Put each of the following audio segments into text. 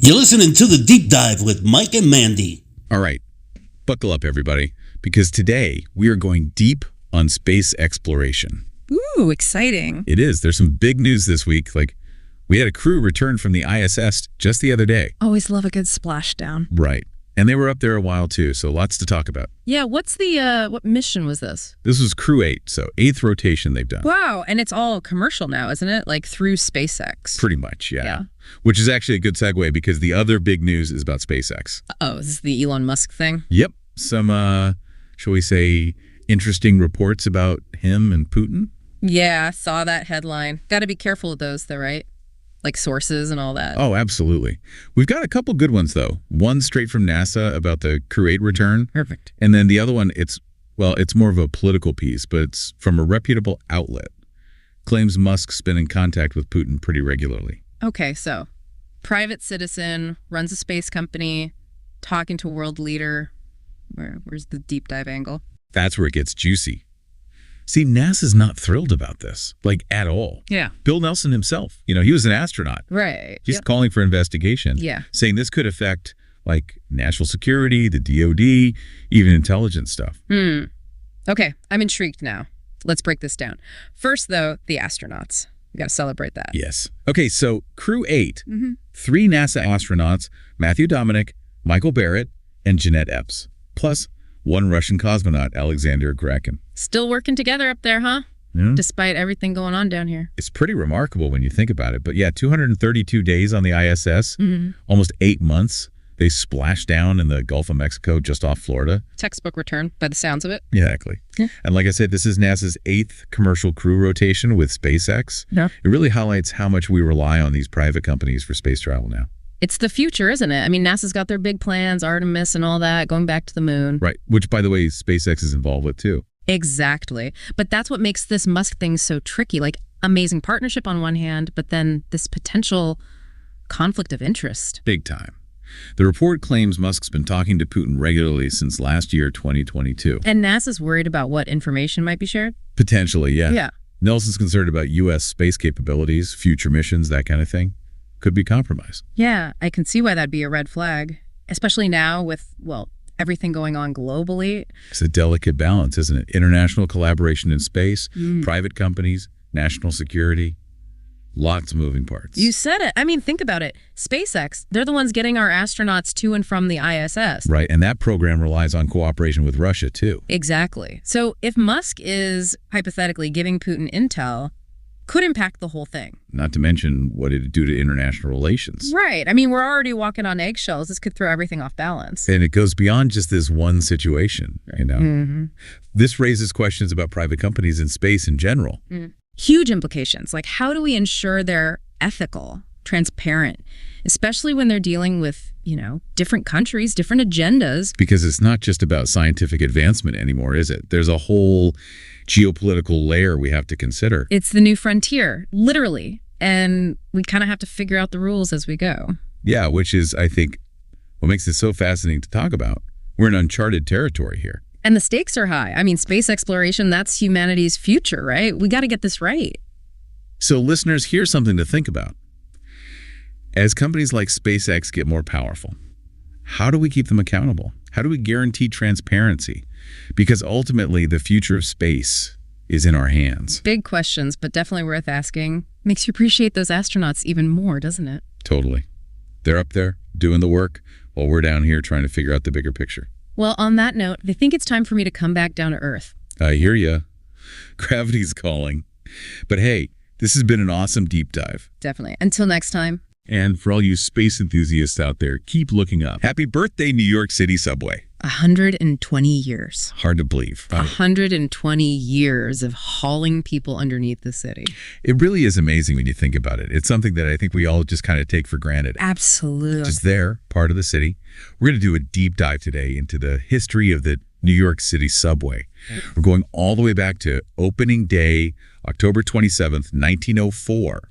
You're listening to The Deep Dive with Mike and Mandy. All right, buckle up, everybody, because today we are going deep on space exploration. Ooh, exciting. It is. There's some big news this week. Like, we had a crew return from the ISS just the other day. Always love a good splashdown. Right. And they were up there a while, too, so lots to talk about. Yeah, what's the, what mission was this? This was Crew 8, so 8th rotation they've done. Wow, and it's all commercial now, isn't it? Like through SpaceX. Pretty much, yeah. Which is actually a good segue because the other big news is about SpaceX. Oh, is this the Elon Musk thing? Yep. Some, shall we say, interesting reports about him and Putin. Yeah, I saw that headline. Got to be careful with those, though, right? Like sources and all that. Oh, absolutely. We've got a couple good ones, though. One straight from NASA about the Crew 8 return. Perfect. And then the other one, it's more of a political piece, but it's from a reputable outlet. Claims Musk's been in contact with Putin pretty regularly. Okay, so private citizen, runs a space company, talking to a world leader. Where's the deep dive angle? That's where it gets juicy. See, NASA's not thrilled about this, like, at all. Yeah. Bill Nelson himself, he was an astronaut. Right. He's calling for investigation. Yeah. Saying this could affect, like, national security, the DOD, even intelligence stuff. Okay, I'm intrigued now. Let's break this down. First, though, the astronauts. We got to celebrate that. Yes. Okay, so Crew 8, 3 NASA astronauts, Matthew Dominic, Michael Barrett, and Jeanette Epps, plus 1 Russian cosmonaut, Alexander Grakin. Still working together up there, huh? Yeah. Despite everything going on down here. It's pretty remarkable when you think about it. But yeah, 232 days on the ISS, almost 8 months. They splashed down in the Gulf of Mexico just off Florida. Textbook return by the sounds of it. Yeah, exactly. Yeah. And like I said, this is NASA's 8th commercial crew rotation with SpaceX. Yeah. It really highlights how much we rely on these private companies for space travel now. It's the future, isn't it? I mean, NASA's got their big plans, Artemis and all that, going back to the moon. Right, which, by the way, SpaceX is involved with, too. Exactly. But that's what makes this Musk thing so tricky. Like, amazing partnership on one hand, but then this potential conflict of interest. Big time. The report claims Musk's been talking to Putin regularly since last year, 2022. And NASA's worried about what information might be shared? Potentially, yeah. Yeah. Nelson's concerned about U.S. space capabilities, future missions, that kind of thing. Could be compromised. Yeah, I can see why that'd be a red flag, especially now with, well, everything going on globally. It's a delicate balance, isn't it? International collaboration in space, private companies, national security, lots of moving parts. You said it. I mean, think about it. SpaceX, they're the ones getting our astronauts to and from the ISS. Right, and that program relies on cooperation with Russia, too. Exactly. So if Musk is hypothetically giving Putin intel, could impact the whole thing. Not to mention what it'd do to international relations. Right. I mean, we're already walking on eggshells. This could throw everything off balance. And it goes beyond just this one situation, This raises questions about private companies in space in general. Huge implications. Like, how do we ensure they're ethical, transparent, especially when they're dealing with, different countries, different agendas? Because it's not just about scientific advancement anymore, is it? There's a whole geopolitical layer we have to consider. It's the new frontier, literally. And we kind of have to figure out the rules as we go. Yeah, which is, I think, what makes it so fascinating to talk about. We're in uncharted territory here. And the stakes are high. I mean, space exploration, that's humanity's future, right? We got to get this right. So listeners, here's something to think about. As companies like SpaceX get more powerful, how do we keep them accountable? How do we guarantee transparency? Because ultimately, the future of space is in our hands. Big questions, but definitely worth asking. Makes you appreciate those astronauts even more, doesn't it? Totally. They're up there doing the work while we're down here trying to figure out the bigger picture. Well, on that note, I think it's time for me to come back down to Earth. I hear ya. Gravity's calling. But hey, this has been an awesome deep dive. Definitely. Until next time. And for all you space enthusiasts out there, keep looking up. Happy birthday, New York City subway. 120 years. Hard to believe. 120 years of hauling people underneath the city. It really is amazing when you think about it. It's something that I think we all just kind of take for granted. Absolutely. Just there, part of the city. We're going to do a deep dive today into the history of the New York City subway. We're going all the way back to opening day, October 27th, 1904,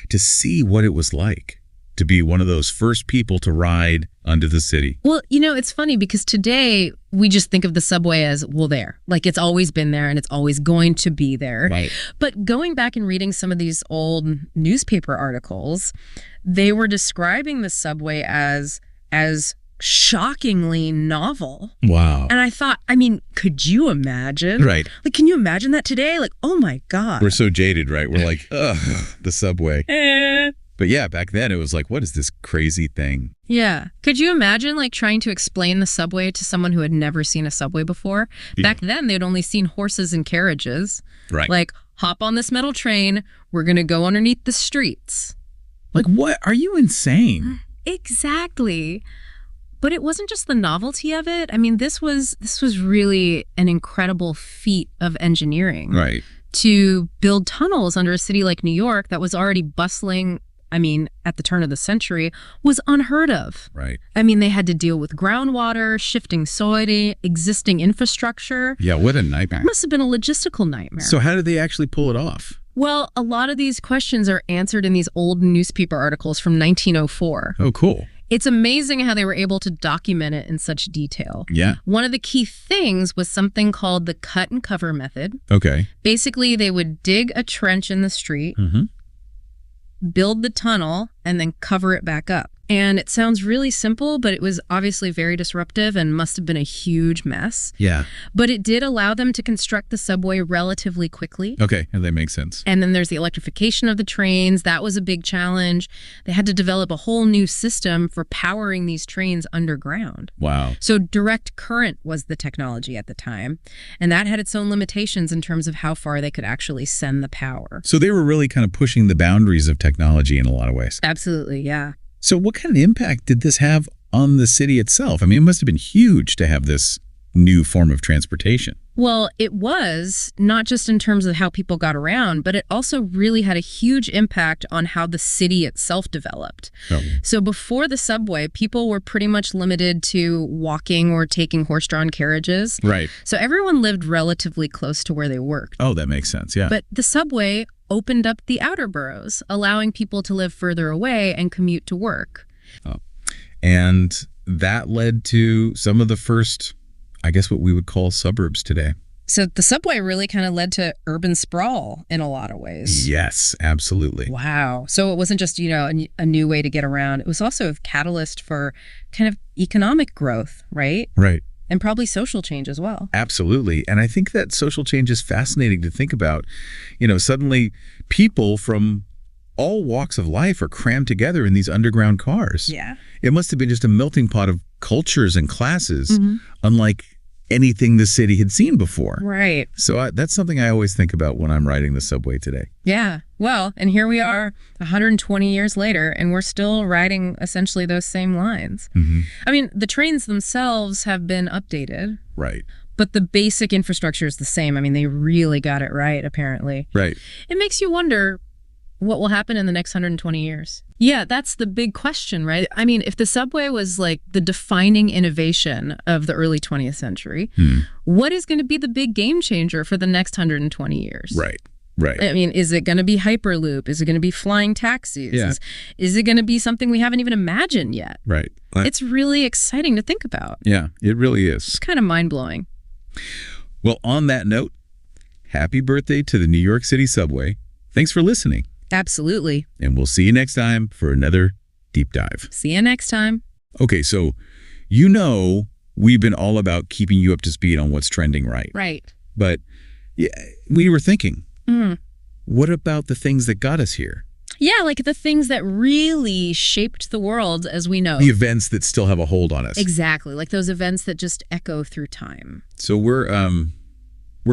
to see what it was like to be one of those first people to ride under the city. Well, it's funny because today we just think of the subway as, well, there. Like it's always been there and it's always going to be there. Right. But going back and reading some of these old newspaper articles, they were describing the subway as shockingly novel. Wow. And I thought, could you imagine? Right. Like, can you imagine that today? Like, oh my God. We're so jaded, right? We're like, ugh, the subway. But yeah, back then it was like, what is this crazy thing? Yeah. Could you imagine like trying to explain the subway to someone who had never seen a subway before? Yeah. Back then, they'd only seen horses and carriages. Right. Like, hop on this metal train. We're going to go underneath the streets. Like, what? Are you insane? Exactly. But it wasn't just the novelty of it. This was really an incredible feat of engineering. Right. To build tunnels under a city like New York that was already bustling, at the turn of the century, was unheard of. Right. They had to deal with groundwater, shifting soil, existing infrastructure. Yeah, what a nightmare. It must have been a logistical nightmare. So how did they actually pull it off? Well, a lot of these questions are answered in these old newspaper articles from 1904. Oh, cool. It's amazing how they were able to document it in such detail. Yeah. One of the key things was something called the cut and cover method. Okay. Basically, they would dig a trench in the street, build the tunnel, and then cover it back up. And it sounds really simple, but it was obviously very disruptive and must have been a huge mess. Yeah. But it did allow them to construct the subway relatively quickly. Okay, that makes sense. And then there's the electrification of the trains. That was a big challenge. They had to develop a whole new system for powering these trains underground. Wow. So direct current was the technology at the time. And that had its own limitations in terms of how far they could actually send the power. So they were really kind of pushing the boundaries of technology in a lot of ways. Absolutely, yeah. So what kind of impact did this have on the city itself? It must have been huge to have this new form of transportation. Well, it was not just in terms of how people got around, but it also really had a huge impact on how the city itself developed. Oh. So before the subway, people were pretty much limited to walking or taking horse-drawn carriages. Right. So everyone lived relatively close to where they worked. Oh, that makes sense, yeah. But the subway opened up the outer boroughs, allowing people to live further away and commute to work. Oh. And that led to some of the first, I guess, what we would call suburbs today. So the subway really kind of led to urban sprawl in a lot of ways. Yes, absolutely. Wow. So it wasn't just, a new way to get around. It was also a catalyst for kind of economic growth, right? Right. And probably social change as well. Absolutely. And I think that social change is fascinating to think about. Suddenly people from all walks of life are crammed together in these underground cars. Yeah. It must have been just a melting pot of cultures and classes, unlike anything the city had seen before. Right. So that's something I always think about when I'm riding the subway today. Yeah. Well, and here we are 120 years later, and we're still riding essentially those same lines. The trains themselves have been updated. Right. But the basic infrastructure is the same. They really got it right, apparently. Right. It makes you wonder what will happen in the next 120 years. Yeah, that's the big question, right? If the subway was like the defining innovation of the early 20th century, what is going to be the big game changer for the next 120 years? Right. Right. Is it going to be Hyperloop? Is it going to be flying taxis? Yeah. Is it going to be something we haven't even imagined yet? Right. It's really exciting to think about. Yeah, it really is. It's kind of mind-blowing. Well, on that note, happy birthday to the New York City subway. Thanks for listening. Absolutely. And we'll see you next time for another deep dive. See you next time. Okay, so we've been all about keeping you up to speed on what's trending, right? Right. But yeah, we were thinking, what about the things that got us here? Yeah, like the things that really shaped the world as we know. The events that still have a hold on us. Exactly, like those events that just echo through time. So we're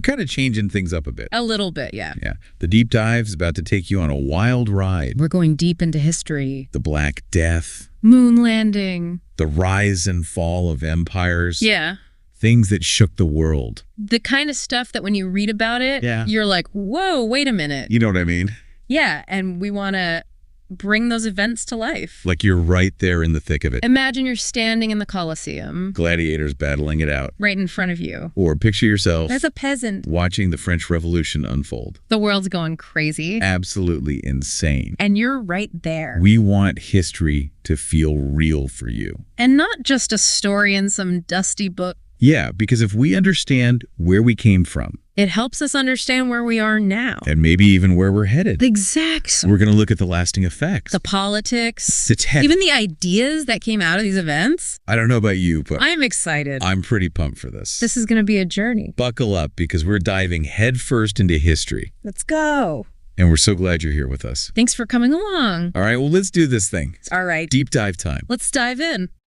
kind of changing things up a bit. A little bit, yeah. Yeah. The deep dive is about to take you on a wild ride. We're going deep into history. The Black Death. Moon landing. The rise and fall of empires. Yeah. Things that shook the world. The kind of stuff that when you read about it, you're like, whoa, wait a minute. You know what I mean? Yeah, and we want to bring those events to life. Like you're right there in the thick of it. Imagine you're standing in the Colosseum. Gladiators battling it out. Right in front of you. Or picture yourself as a peasant watching the French Revolution unfold. The world's going crazy. Absolutely insane. And you're right there. We want history to feel real for you. And not just a story in some dusty book. Yeah, because if we understand where we came from, it helps us understand where we are now. And maybe even where we're headed. Exactly. We're going to look at the lasting effects. The politics. The tech. Even the ideas that came out of these events. I don't know about you, but I'm excited. I'm pretty pumped for this. This is going to be a journey. Buckle up because we're diving headfirst into history. Let's go. And we're so glad you're here with us. Thanks for coming along. All right, well, let's do this thing. All right. Deep dive time. Let's dive in.